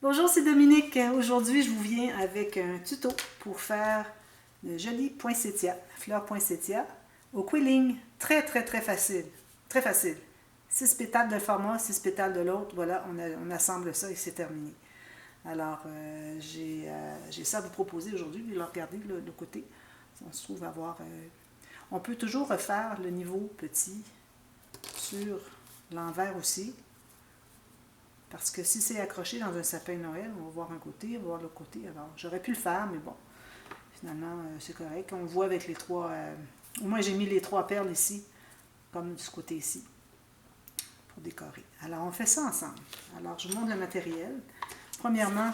Bonjour, c'est Dominique. Aujourd'hui, je vous viens avec un tuto pour faire de jolis poinsettias, fleurs poinsettias au quilling. Très facile. Très facile. 6 pétales d'un format, 6 pétales de l'autre. Voilà, on assemble ça et c'est terminé. Alors, j'ai ça à vous proposer aujourd'hui. Vous regardez le côté. On se trouve avoir... on peut toujours refaire le niveau petit sur l'envers aussi. Parce que si c'est accroché dans un sapin de Noël, on va voir un côté, on va voir l'autre côté. Alors, j'aurais pu le faire, mais bon, finalement, c'est correct. On voit avec les trois... au moins, j'ai mis les 3 perles ici, comme de ce côté ici, pour décorer. Alors, on fait ça ensemble. Alors, je vous montre le matériel. Premièrement,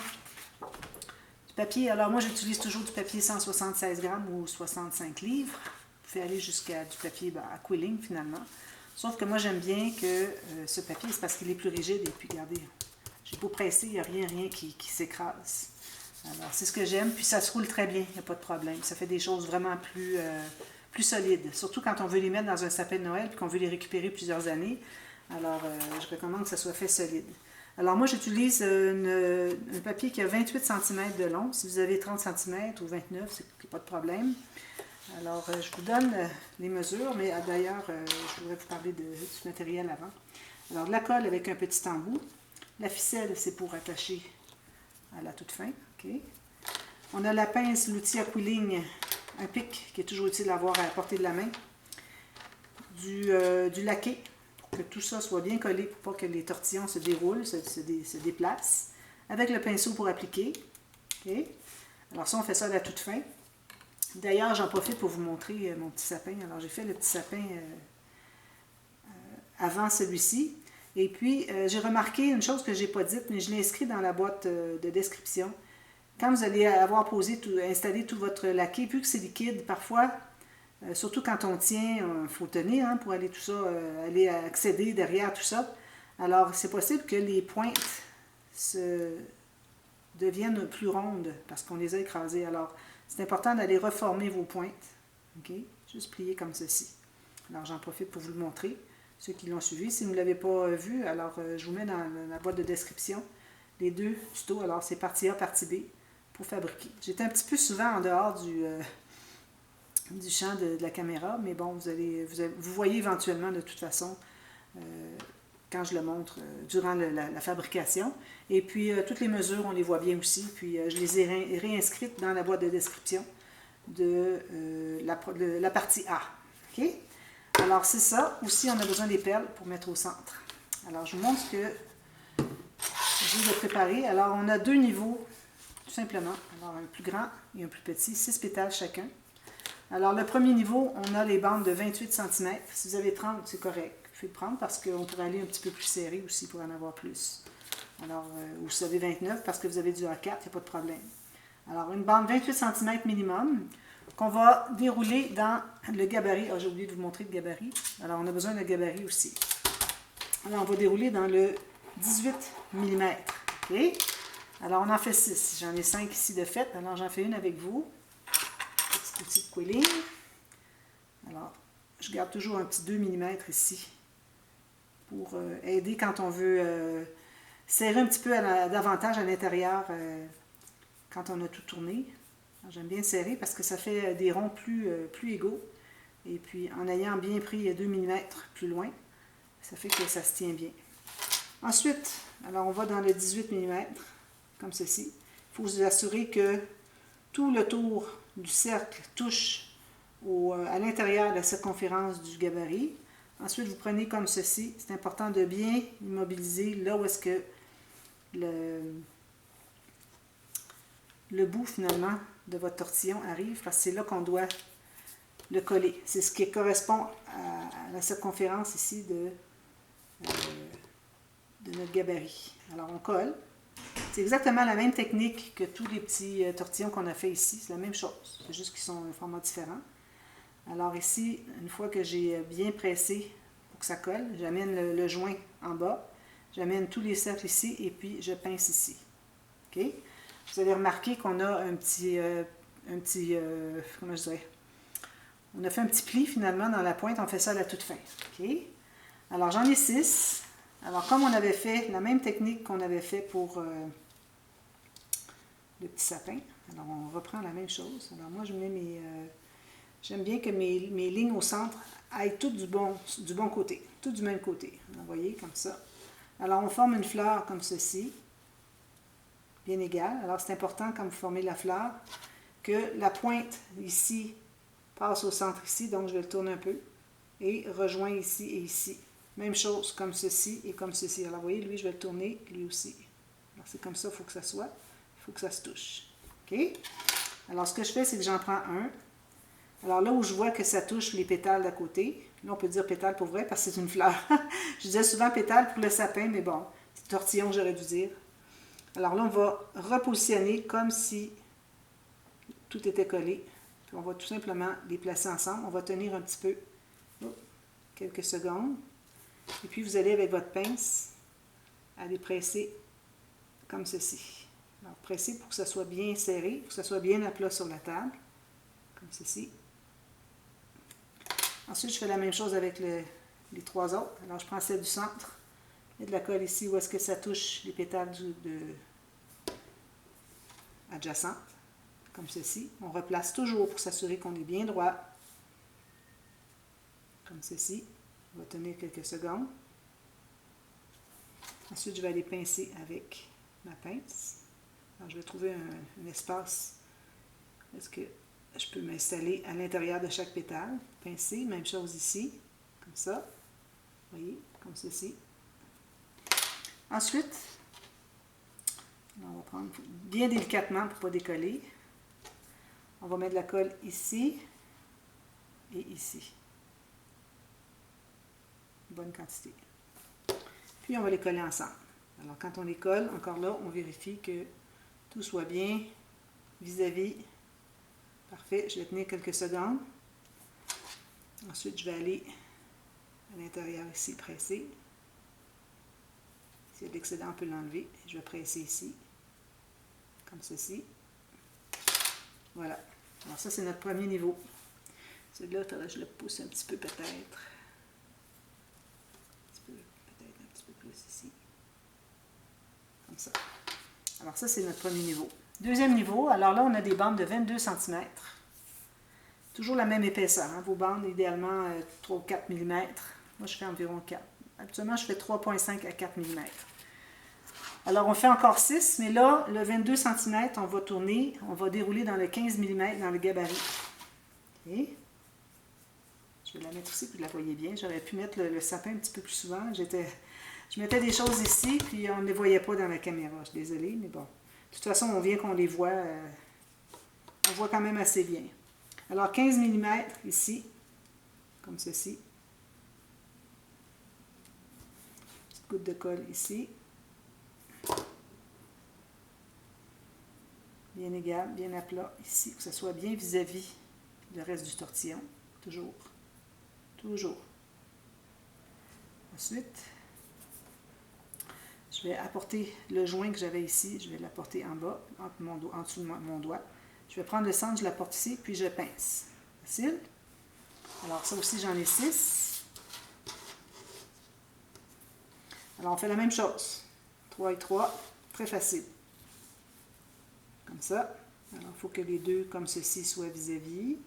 du papier. Alors, moi, j'utilise toujours du papier 176 grammes ou 65 livres. Vous pouvez aller jusqu'à du papier à quilling, finalement. Sauf que moi, j'aime bien que ce papier, c'est parce qu'il est plus rigide. Et puis, regardez, j'ai beau presser, il n'y a rien qui s'écrase. Alors, c'est ce que j'aime. Puis, ça se roule très bien, il n'y a pas de problème. Ça fait des choses vraiment plus solides. Surtout quand on veut les mettre dans un sapin de Noël et qu'on veut les récupérer plusieurs années. Alors, je recommande que ça soit fait solide. Alors, moi, j'utilise un papier qui a 28 cm de long. Si vous avez 30 cm ou 29, c'est pas de problème. Alors, je vous donne les mesures, mais d'ailleurs, je voudrais vous parler du matériel avant. Alors, de la colle avec un petit embout. La ficelle, c'est pour attacher à la toute fin. Okay. On a la pince, l'outil à quilling, un pic qui est toujours utile à avoir à la portée de la main. Du laqué, pour que tout ça soit bien collé, pour pas que les tortillons se déroulent, se déplacent. Avec le pinceau pour appliquer. Okay. Alors, ça, on fait ça à la toute fin. D'ailleurs, j'en profite pour vous montrer mon petit sapin. Alors, j'ai fait le petit sapin avant celui-ci. Et puis, j'ai remarqué une chose que je n'ai pas dite, mais je l'ai inscrit dans la boîte de description. Quand vous allez avoir installé tout votre laqué, vu que c'est liquide, parfois, surtout quand on tient, il faut tenir pour aller tout ça, aller accéder derrière tout ça. Alors, c'est possible que les pointes deviennent plus rondes parce qu'on les a écrasées. Alors, c'est important d'aller reformer vos pointes. Okay? Juste plier comme ceci. Alors, j'en profite pour vous le montrer. Ceux qui l'ont suivi, si vous ne l'avez pas vu, alors je vous mets dans la boîte de description les 2 tutos. Alors, c'est partie A, partie B pour fabriquer. J'étais un petit peu souvent en dehors du champ de la caméra, mais bon, vous voyez éventuellement de toute façon quand je le montre durant la fabrication. Et puis, toutes les mesures, on les voit bien aussi. Puis, je les ai réinscrites dans la boîte de description de la partie A. OK? Alors, c'est ça. Aussi, on a besoin des perles pour mettre au centre. Alors, je vous montre ce que je vous ai préparé. Alors, on a 2 niveaux, tout simplement. Alors, un plus grand et un plus petit, 6 pétales chacun. Alors, le premier niveau, on a les bandes de 28 cm. Si vous avez 30, c'est correct. Vous pouvez le prendre parce qu'on pourrait aller un petit peu plus serré aussi pour en avoir plus. Alors, ou si vous avez 29 parce que vous avez du A4, il n'y a pas de problème. Alors, une bande 28 cm minimum qu'on va dérouler dans le gabarit. Ah, j'ai oublié de vous montrer le gabarit. Alors, on a besoin d'un gabarit aussi. Alors, on va dérouler dans le 18 mm. OK? Alors, on en fait 6. J'en ai 5 ici de fait. Alors, j'en fais une avec vous. Petit outil de quilling. Alors, je garde toujours un petit 2 mm ici pour aider quand on veut serrer un petit peu davantage à l'intérieur quand on a tout tourné. J'aime bien serrer parce que ça fait des ronds plus égaux. Et puis, en ayant bien pris 2 mm plus loin, ça fait que ça se tient bien. Ensuite, alors on va dans le 18 mm, comme ceci. Il faut vous assurer que tout le tour du cercle touche à l'intérieur de la circonférence du gabarit. Ensuite, vous prenez comme ceci. C'est important de bien immobiliser là où est-ce que le bout, finalement, de votre tortillon arrive, parce que c'est là qu'on doit le coller. C'est ce qui correspond à la circonférence ici de notre gabarit. Alors, on colle. C'est exactement la même technique que tous les petits tortillons qu'on a fait ici. C'est la même chose. C'est juste qu'ils sont un format différent. Alors ici, une fois que j'ai bien pressé pour que ça colle, j'amène le joint en bas, j'amène tous les cercles ici et puis je pince ici. OK? Vous allez remarquer qu'on a un petit comment je dirais? On a fait un petit pli finalement dans la pointe, on fait ça à la toute fin. OK? Alors j'en ai 6. Alors comme on avait fait la même technique qu'on avait fait pour le petit sapin. Alors, on reprend la même chose. Alors, moi, je mets mes... j'aime bien que mes lignes au centre aillent toutes du bon côté, toutes du même côté. Vous voyez, comme ça. Alors, on forme une fleur comme ceci, bien égale. Alors, c'est important, quand vous formez la fleur, que la pointe ici passe au centre ici, donc je vais le tourner un peu, et rejoint ici et ici. Même chose, comme ceci et comme ceci. Alors, vous voyez, lui, je vais le tourner, lui aussi. Alors, c'est comme ça, il faut que ça soit, il faut que ça se touche. OK? Alors, ce que je fais, c'est que j'en prends un. Alors, là où je vois que ça touche les pétales d'à côté, là, on peut dire pétale pour vrai, parce que c'est une fleur. Je disais souvent pétale pour le sapin, mais bon, c'est tortillon, j'aurais dû dire. Alors là, on va repositionner comme si tout était collé. Puis on va tout simplement les placer ensemble. On va tenir un petit peu, quelques secondes. Et puis, vous allez, avec votre pince, aller presser comme ceci. Alors, pressez pour que ça soit bien serré, pour que ça soit bien à plat sur la table, comme ceci. Ensuite, je fais la même chose avec les trois autres. Alors, je prends celle du centre, et de la colle ici où est-ce que ça touche les pétales adjacentes, comme ceci. On replace toujours pour s'assurer qu'on est bien droit, comme ceci. On va tenir quelques secondes. Ensuite, je vais aller pincer avec ma pince. Alors, je vais trouver un espace. Est-ce que je peux m'installer à l'intérieur de chaque pétale? Pincer, même chose ici, comme ça. Vous voyez, comme ceci. Ensuite, on va prendre bien délicatement pour ne pas décoller. On va mettre de la colle ici et ici. Bonne quantité. Puis on va les coller ensemble. Alors quand on les colle, encore là, on vérifie que tout soit bien vis-à-vis. Parfait, je vais tenir quelques secondes. Ensuite, je vais aller à l'intérieur ici, presser. S'il y a de l'excédent, on peut l'enlever. Je vais presser ici, comme ceci. Voilà. Alors ça, c'est notre premier niveau. Celui-là, je le pousse un petit peu peut-être. Peut-être un petit peu plus ici. Comme ça. Alors ça, c'est notre premier niveau. Deuxième niveau, alors là, on a des bandes de 22 cm. Toujours la même épaisseur. Hein? Vos bandes, idéalement, 3 ou 4 mm. Moi, je fais environ 4. Habituellement, je fais 3,5 à 4 mm. Alors, on fait encore 6, mais là, le 22 cm, on va tourner, on va dérouler dans le 15 mm dans le gabarit. Okay. Je vais la mettre ici, puis vous la voyez bien. J'aurais pu mettre le sapin un petit peu plus souvent. Je mettais des choses ici, puis on ne les voyait pas dans la caméra. Je suis désolée, mais bon. De toute façon, on vient qu'on les voit. On voit quand même assez bien. Alors, 15 mm ici, comme ceci. Petite goutte de colle ici. Bien égal, bien à plat ici, que ce soit bien vis-à-vis le reste du tortillon. Toujours. Toujours. Ensuite, je vais apporter le joint que j'avais ici, je vais l'apporter en bas, en dessous de mon doigt. Je vais prendre le centre, je l'apporte ici, puis je pince. Facile? Alors ça aussi, j'en ai 6. Alors on fait la même chose. 3 et 3, très facile. Comme ça. Alors il faut que les deux, comme ceci, soient vis-à-vis.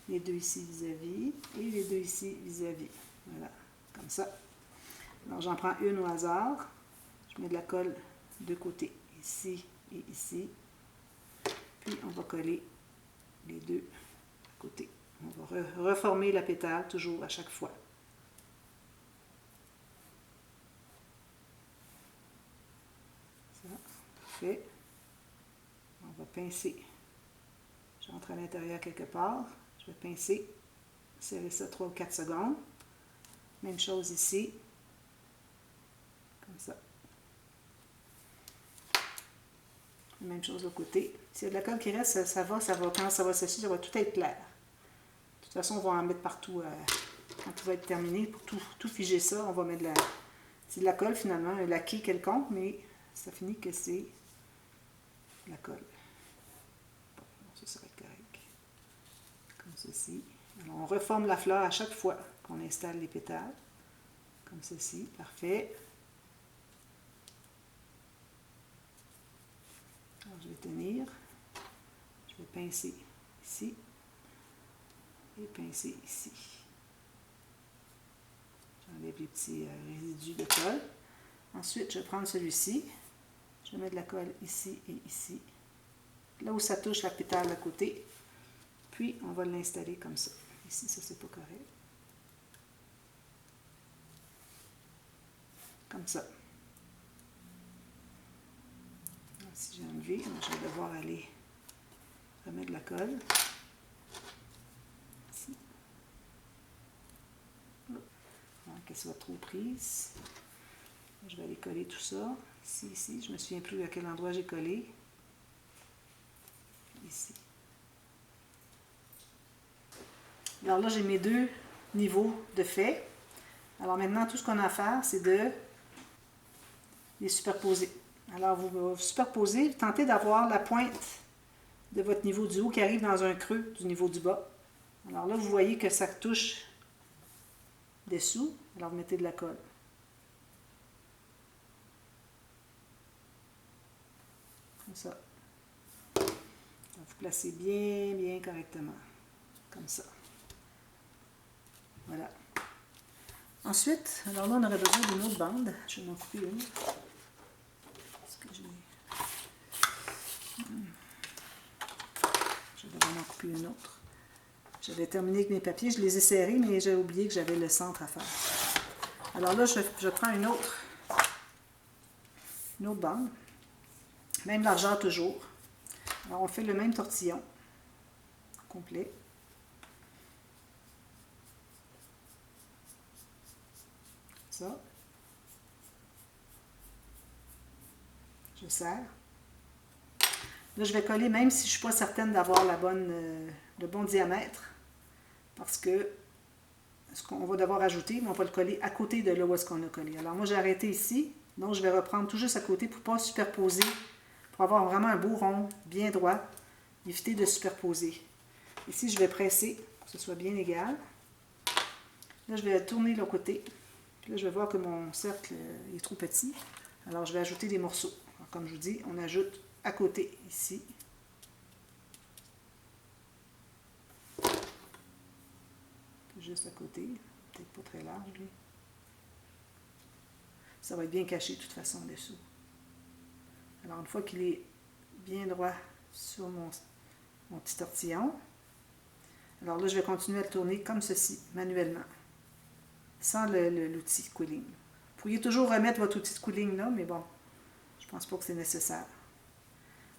Les deux ici vis-à-vis. Et les deux ici vis-à-vis. Voilà, comme ça. Alors j'en prends une au hasard. Je mets de la colle de côté, ici et ici. Puis on va coller les deux à côté. On va reformer la pétale toujours à chaque fois. Ça, parfait. On va pincer. J'entre à l'intérieur quelque part. Je vais pincer, serrer ça 3 ou 4 secondes. Même chose ici. Comme ça. Même chose de l'autre côté. S'il y a de la colle qui reste, ça va, quand ça va sécher, ça va tout être clair. De toute façon, on va en mettre partout quand tout va être terminé. Pour tout figer ça, on va mettre c'est de la colle finalement, un laqué quelconque, mais ça finit que c'est de la colle. Bon, ça va être correct. Comme ceci. Alors, on reforme la fleur à chaque fois qu'on installe les pétales. Comme ceci, parfait. Alors, je vais tenir, je vais pincer ici et pincer ici. J'enlève les petits résidus de colle. Ensuite, je vais prendre celui-ci, je vais mettre de la colle ici et ici, là où ça touche la pétale à côté, puis on va l'installer comme ça. Ici, ça c'est pas correct. Comme ça. Si j'ai enlevé, je vais devoir aller remettre de la colle. Ici. Qu'elle soit trop prise. Je vais aller coller tout ça. Ici. Je ne me souviens plus à quel endroit j'ai collé. Ici. Alors là, j'ai mes deux niveaux de fait. Alors maintenant, tout ce qu'on a à faire, c'est de les superposer. Alors, vous superposez, tentez d'avoir la pointe de votre niveau du haut qui arrive dans un creux du niveau du bas. Alors là, vous voyez que ça touche dessous. Alors, vous mettez de la colle. Comme ça. Alors, vous placez bien correctement. Comme ça. Voilà. Ensuite, alors là, on aurait besoin d'une autre bande. Je vais m'en couper une. Est-ce que j'ai... Je vais devoir m'en couper une autre. J'avais terminé avec mes papiers. Je les ai serrés, mais j'ai oublié que j'avais le centre à faire. Alors là, je prends une autre bande. Même largeur toujours. Alors, on fait le même tortillon complet. Ça. Je serre. Là, je vais coller même si je ne suis pas certaine d'avoir le bon diamètre. Parce que ce qu'on va devoir ajouter, on va le coller à côté de là où est-ce qu'on a collé. Alors moi, j'ai arrêté ici. Donc, je vais reprendre tout juste à côté pour ne pas superposer. Pour avoir vraiment un beau rond, bien droit. Éviter de superposer. Ici, je vais presser pour que ce soit bien égal. Là, je vais tourner le côté. Puis là, je vais voir que mon cercle est trop petit. Alors, je vais ajouter des morceaux. Alors, comme je vous dis, on ajoute à côté, ici. Juste à côté. Peut-être pas très large, lui. Ça va être bien caché, de toute façon, dessous. Alors, une fois qu'il est bien droit sur mon petit tortillon, alors là, je vais continuer à le tourner comme ceci, manuellement. Sans l'outil quilling. Vous pourriez toujours remettre votre outil de quilling là, mais bon, je pense pas que c'est nécessaire.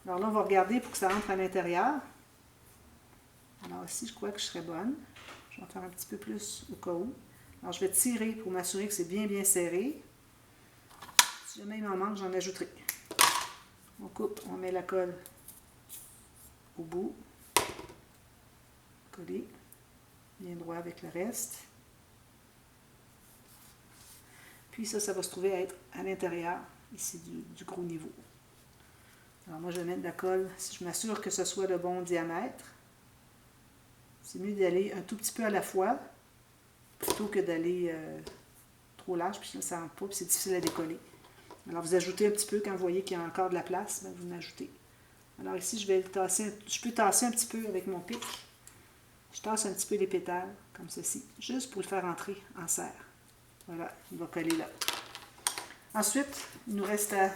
Alors là, on va regarder pour que ça rentre à l'intérieur. Alors ici, je crois que je serais bonne. Je vais en faire un petit peu plus au cas où. Alors je vais tirer pour m'assurer que c'est bien serré. Si jamais il m'en manque, j'en ajouterai. On coupe, on met la colle au bout. Coller. Bien droit avec le reste. Puis ça va se trouver à être à l'intérieur, ici, du gros niveau. Alors moi, je vais mettre de la colle, si je m'assure que ce soit le bon diamètre. C'est mieux d'aller un tout petit peu à la fois, plutôt que d'aller trop large, puis là, ça rentre pas, puis c'est difficile à décoller. Alors vous ajoutez un petit peu, quand vous voyez qu'il y a encore de la place, bien, vous en ajoutez. Alors ici, je vais le tasser, je peux tasser un petit peu avec mon pic. Je tasse un petit peu les pétales, comme ceci, juste pour le faire entrer en serre. Voilà, il va coller là. Ensuite, il nous reste à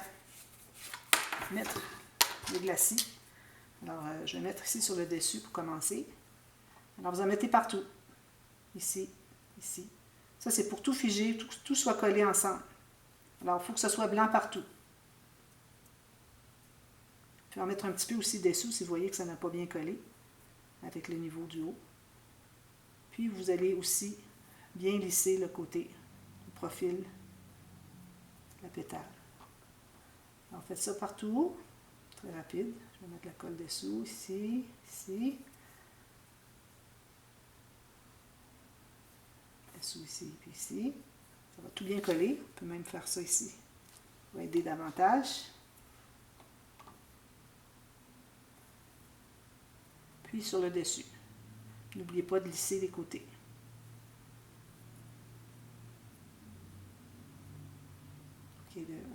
mettre le glacis. Alors, je vais mettre ici sur le dessus pour commencer. Alors, vous en mettez partout. Ici, ici. Ça, c'est pour tout figer, tout soit collé ensemble. Alors, il faut que ce soit blanc partout. Puis en mettre un petit peu aussi dessous si vous voyez que ça n'a pas bien collé avec le niveau du haut. Puis, vous allez aussi bien lisser le côté, le profil de la pétale. Alors, faites ça partout. Très rapide. Je vais mettre la colle dessous, ici, ici. Dessous, ici, puis ici. Ça va tout bien coller. On peut même faire ça ici. Ça va aider davantage. Puis sur le dessus. N'oubliez pas de lisser les côtés.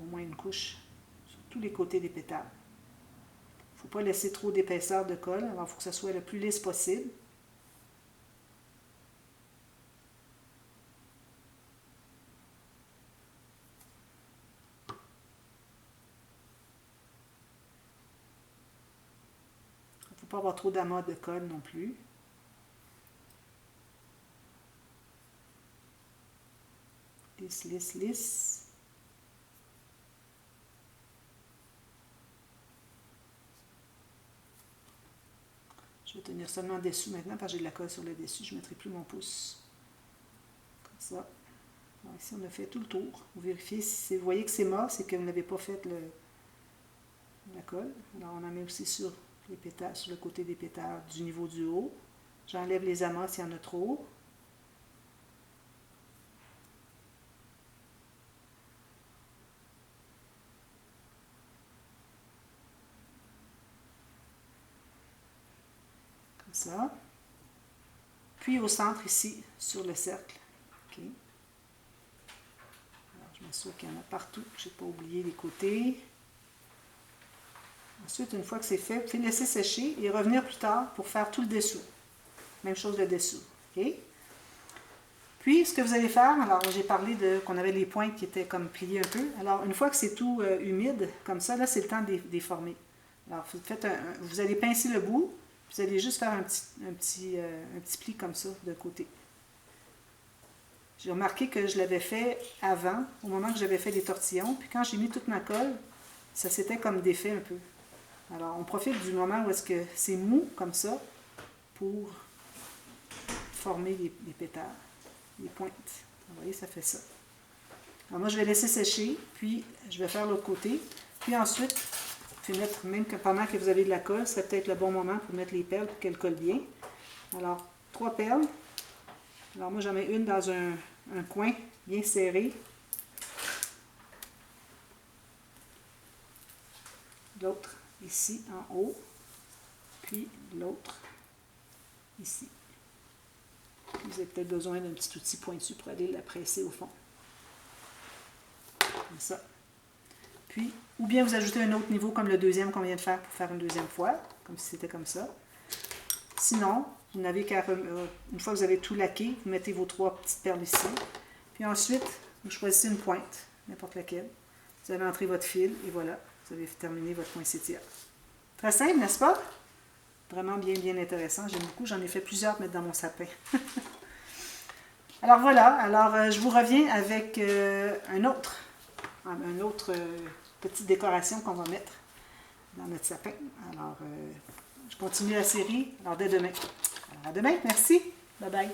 Au moins une couche sur tous les côtés des pétales. faut pas laisser trop d'épaisseur de colle, alors il faut que ça soit le plus lisse possible. Il ne faut pas avoir trop d'amas de colle non plus. Lisse, lisse, lisse. Je vais tenir seulement dessous maintenant parce que j'ai de la colle sur le dessus. Je ne mettrai plus mon pouce. Comme ça. Alors ici, on a fait tout le tour. Vous vérifiez si vous voyez que c'est mort, c'est que vous n'avez pas fait la colle. Alors on en met aussi sur les pétales, sur le côté des pétales du niveau du haut. J'enlève les amas s'il y en a trop. Ça. Puis au centre ici, sur le cercle. Okay. Alors, je m'assure qu'il y en a partout. Je n'ai pas oublié les côtés. Ensuite, une fois que c'est fait, vous pouvez laisser sécher et revenir plus tard pour faire tout le dessous. Même chose le dessous. Okay. Puis, ce que vous allez faire, alors j'ai parlé qu'on avait les pointes qui étaient comme pliées un peu. Alors, une fois que c'est tout humide, comme ça, là, c'est le temps de déformer. Alors, vous allez pincer le bout. Vous allez juste faire un petit pli comme ça de côté. J'ai remarqué que je l'avais fait avant, au moment que j'avais fait les tortillons. Puis quand j'ai mis toute ma colle, ça s'était comme défait un peu. Alors on profite du moment où est-ce que c'est mou comme ça pour former les pétales, les pointes. Vous voyez, ça fait ça. Alors moi je vais laisser sécher, puis je vais faire l'autre côté. Puis ensuite, puis mettre, même que pendant que vous avez de la colle, c'est peut-être le bon moment pour mettre les perles pour qu'elles collent bien. Alors, 3 perles. Alors moi, j'en mets une dans un coin bien serré. L'autre ici en haut. Puis l'autre ici. Vous avez peut-être besoin d'un petit outil pointu pour aller la presser au fond. Comme ça. Puis, ou bien vous ajoutez un autre niveau comme le deuxième qu'on vient de faire pour faire une deuxième fois, comme si c'était comme ça. Sinon, vous n'avez qu'à, une fois que vous avez tout laqué, vous mettez vos 3 petites perles ici. Puis ensuite, vous choisissez une pointe, n'importe laquelle. Vous allez entrer votre fil et voilà, vous avez terminé votre poinsettia. Très simple, n'est-ce pas? Vraiment bien, bien intéressant. J'aime beaucoup, j'en ai fait plusieurs pour mettre dans mon sapin. Alors voilà, alors je vous reviens avec un autre petite décoration qu'on va mettre dans notre sapin. Alors, je continue la série. Alors, dès demain. Alors, à demain. Merci. Bye bye.